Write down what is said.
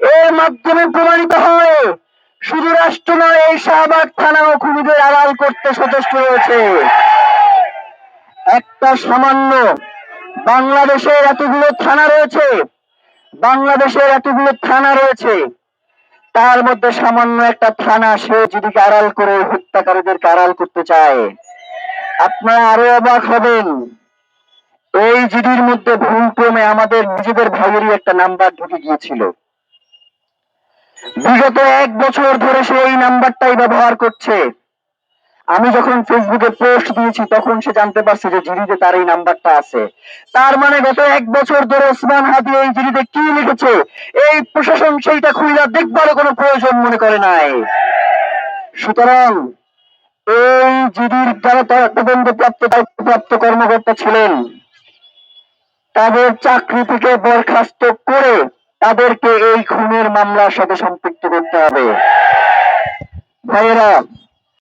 এর মাধ্যমে প্রমাণিত হয় শুধু রাষ্ট্র নয়, এই শাহবাগ থানাও খুনিদের আড়াল করতে সচেষ্ট রয়েছে। একটা সামান্য বাংলাদেশের এতগুলো থানা রয়েছে, তার মধ্যে সামান্য একটা থানা সে যদি আড়াল করে হত্যাকারীদেরকে আড়াল করতে চায়, আপনারা আরো অবাক হবেন। এই জিডির মধ্যে ভুলক্রমে আমাদের নিজেদের ভাইয়েরই একটা নাম্বার ঢুকে গিয়েছিল। বিগত 1 বছর ধরে সে এই নাম্বারটাই ব্যবহার করছে। আমি যখন ফেসবুকে পোস্ট দিয়েছি তখন সে জানতে পারছে যে জিডিতে তার এই নাম্বারটা আছে। তার মানে গত 1 বছর ধরে ওসমান হাদি এই জিডিতে কি লিখেছে এই প্রশাসন সেইটা খুঁজে দেখবারও কোনো প্রয়োজন মনে করে নাই। সুতরাং এই জিডির যারা তদন্তপ্রাপ্ত কর্মকর্তা ছিলেন, তাদের চাকরি থেকে বরখাস্ত করে তাদেরকে এই খুনের মামলার সাথে সম্পৃক্ত করতে হবে। ভাইয়েরা,